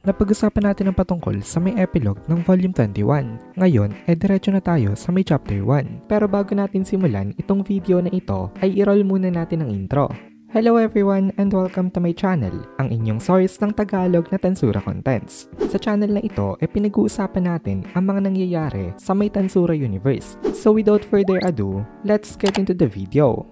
Napag-usapan natin ang patungkol sa may epilogue ng Volume 21. Ngayon, diretso na tayo sa may Chapter 1. Pero bago natin simulan itong video na ito, ay i-roll muna natin ang intro. Hello everyone and welcome to my channel, ang inyong source ng Tagalog na Tensura Contents. Sa channel na ito, pinag-uusapan natin ang mga nangyayari sa may Tensura Universe. So without further ado, let's get into the video.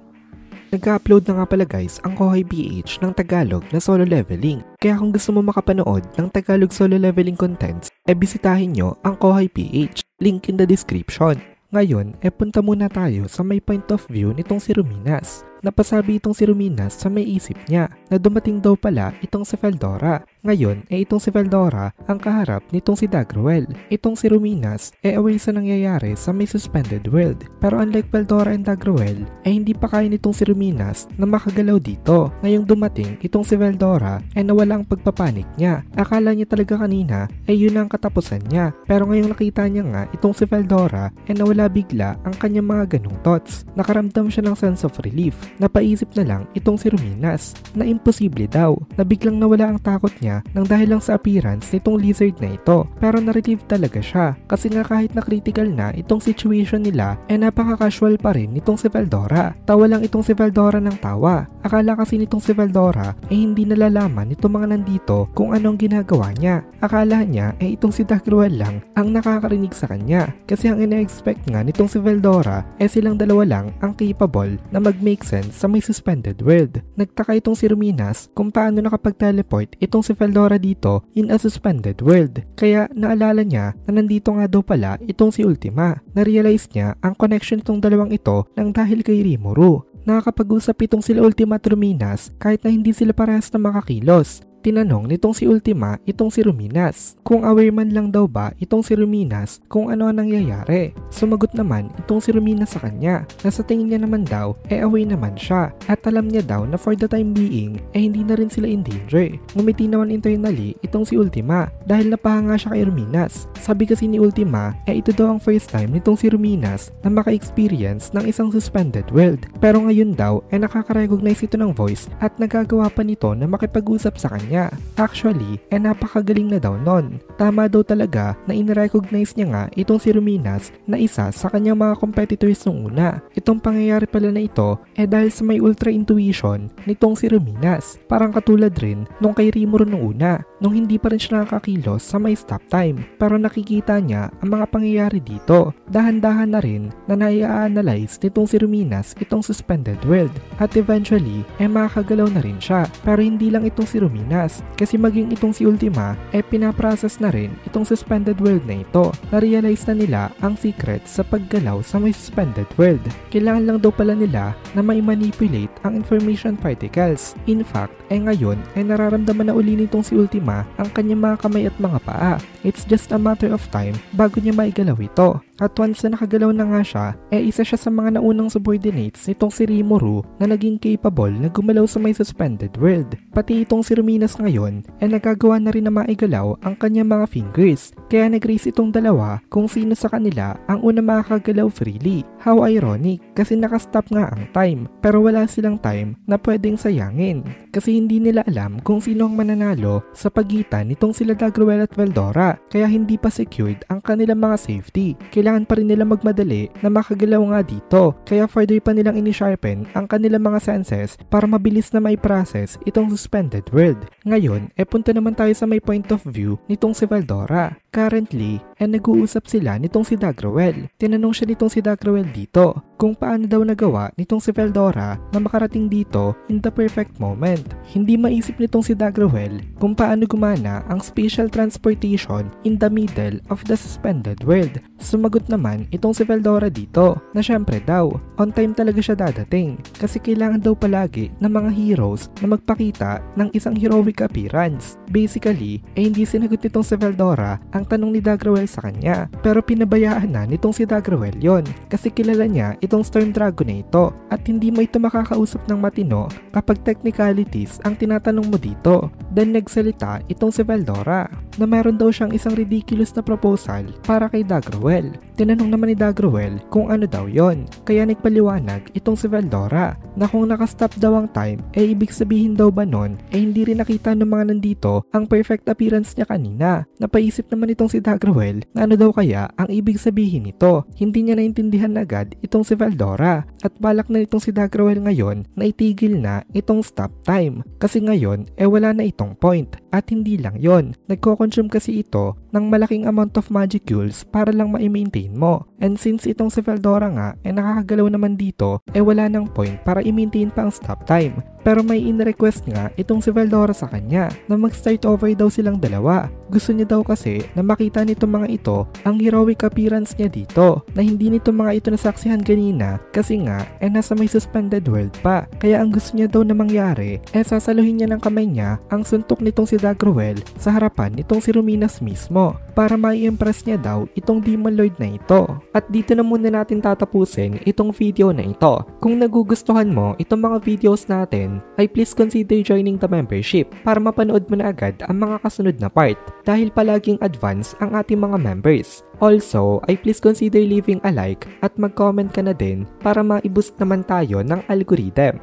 Nag-upload na nga pala guys ang Kohay PH ng Tagalog na solo leveling. Kaya kung gusto mo makapanood ng Tagalog solo leveling contents, bisitahin nyo ang Kohay PH. Link in the description. Ngayon, punta muna tayo sa may point of view nitong si Ruminas. Napasabi itong si Ruminas sa may isip niya na dumating daw pala itong si Feldora. Ngayon, itong si Feldora ang kaharap nitong si Dagruel. Itong si Ruminas aware sa nangyayari sa may suspended world. Pero unlike Feldora and Dagruel, hindi pa kaya nitong si Ruminas na makagalaw dito. Ngayong dumating itong si Feldora nawala ang pagpapanik niya. Akala niya talaga kanina yun ang katapusan niya. Pero ngayong nakita niya nga itong si Feldora nawala bigla ang kanyang mga ganong thoughts. Nakaramdam siya ng sense of relief. Napaisip na lang itong si Ruminas na imposible daw na biglang nawala ang takot niya nang dahil lang sa appearance nitong lizard na ito. Pero na-relieve talaga siya kasi nga kahit na critical na itong situation nila napaka-casual pa rin nitong si Feldora. Tawa lang itong si Feldora ng tawa. Akala kasi nitong si Feldora hindi nalalaman nitong mga nandito kung anong ginagawa niya. Akala niya itong si Dagruel lang ang nakakarinig sa kanya kasi ang ina-expect nga nitong si Feldora silang dalawa lang ang capable na mag-make sense sa may suspended world. Nagtaka itong si Ruminas kung paano nakapag-teleport itong si Feldora dito in a suspended world. Kaya naalala niya na nandito nga daw pala itong si Ultima. Na-realize niya ang connection itong dalawang ito nang dahil kay Rimuru. Nakakapag-usap itong sila Ultima at Ruminas kahit na hindi sila parehas na makakilos. Tinanong nitong si Ultima itong si Ruminas kung aware man lang daw ba itong si Ruminas kung ano ang nangyayari. Sumagot naman itong si Ruminas sa kanya na sa tingin niya naman daw aware naman siya at alam niya daw na for the time being hindi na rin sila in danger. Ngumiti naman internally itong si Ultima dahil napahanga siya kay Ruminas. Sabi kasi ni Ultima ito daw ang first time nitong si Ruminas na maka-experience ng isang suspended world. Pero ngayon daw nakaka-recognize ito ng voice at nagagawa pa nito na makipag-usap sa kanya. Actually, napakagaling na daw nun. Tama daw talaga na in-recognize niya nga itong si Ruminas na isa sa kanyang mga competitors nung una. Itong pangyayari pala na ito dahil sa may ultra intuition nitong si Ruminas. Parang katulad rin nung kay Rimuru nung una, nung hindi pa rin siya nakakakilos sa may stop time. Pero nakikita niya ang mga pangyayari dito. Dahan-dahan na rin na nai-analyze nitong si Ruminas itong suspended world. At eventually, makakagalaw na rin siya. Pero hindi lang itong si Ruminas. Kasi maging itong si Ultima pinaprocess na rin itong suspended world na ito. Na-realize na nila ang secret sa paggalaw sa may suspended world. Kailangan lang daw pala nila na may manipulate ang information particles. In fact, ngayon nararamdaman na uli nitong si Ultima ang kanyang mga kamay at mga paa. It's just a matter of time bago niya maigalaw ito. At once na nakagalaw na nga siya, isa siya sa mga naunang subordinates nitong si Rimuru na naging capable na gumalaw sa may suspended world. Pati itong si Ruminas ngayon nagagawa na rin na maigalaw ang kanyang mga fingers. Kaya nag-race itong dalawa kung sino sa kanila ang una makakagalaw freely. How ironic, kasi nakastop nga ang time pero wala silang time na pwedeng sayangin. Kasi hindi nila alam kung sino ang mananalo sa pagitan nitong sila Dagruel at Feldora. Kaya hindi pa secured ang kanilang mga safety. Kailangan pa rin nila magmadali na makagalaw nga dito. Kaya further pa nilang ini-sharpen ang kanilang mga senses para mabilis na mai-process itong suspended world. Ngayon, punta naman tayo sa may point of view nitong si Feldora. Currently, nag-uusap sila nitong si Dagruel. Tinanong siya nitong si Dagruel dito kung paano daw nagawa nitong si Feldora na makarating dito in the perfect moment. Hindi maisip nitong si Dagruel kung paano gumana ang spatial transportation in the middle of the suspended world. Sumagot naman itong si Feldora dito na syempre daw, on time talaga siya dadating kasi kailangan daw palagi ng mga heroes na magpakita ng isang heroic appearance. Basically, hindi sinagot nitong si Feldora ang tanong ni Dagruel sa kanya pero pinabayaan na nitong si Dagruel yon kasi kilala niya itong Storm Dragon na ito at hindi mo ito makakausap ng matino kapag technicalities ang tinatanong mo dito. Then nagsalita itong si Feldora. na meron daw siyang isang ridiculous na proposal para kay Dagrawel. Tinanong naman ni Dagrawel kung ano daw yon, kaya nagpaliwanag itong si Veldora na kung nakastop daw ang time ibig sabihin daw ba nun hindi rin nakita ng mga nandito ang perfect appearance niya kanina. Napaisip naman itong si Dagrawel na ano daw kaya ang ibig sabihin nito. Hindi niya naintindihan agad itong si Veldora at balak na itong si Dagrawel ngayon na itigil na itong stop time kasi ngayon wala na itong point. At hindi lang yon, nagko-consume kasi ito ng malaking amount of magicules para lang ma-maintain mo. And since itong si Veldora nga nakakagalaw naman dito wala nang point para i-maintain pa ang stop time. Pero may in-request nga itong si Veldora sa kanya na mag-start over daw silang dalawa. Gusto niya daw kasi na makita nitong mga ito ang heroic appearance niya dito na hindi nito mga ito nasaksihan kanina kasi nga nasa may suspended world pa. Kaya ang gusto niya daw na mangyari sasaluhin niya ng kamay niya ang suntok nitong si Dagrawel sa harapan nitong si Ruminas mismo para mai-impress niya daw itong Demon Lord na ito. At dito na muna natin tatapusin itong video na ito. Kung nagugustuhan mo itong mga videos natin please consider joining the membership para mapanood mo na agad ang mga kasunod na part dahil palaging advance ang ating mga members. Also, please consider leaving a like at mag-comment ka na din para ma-boost naman tayo ng algorithm.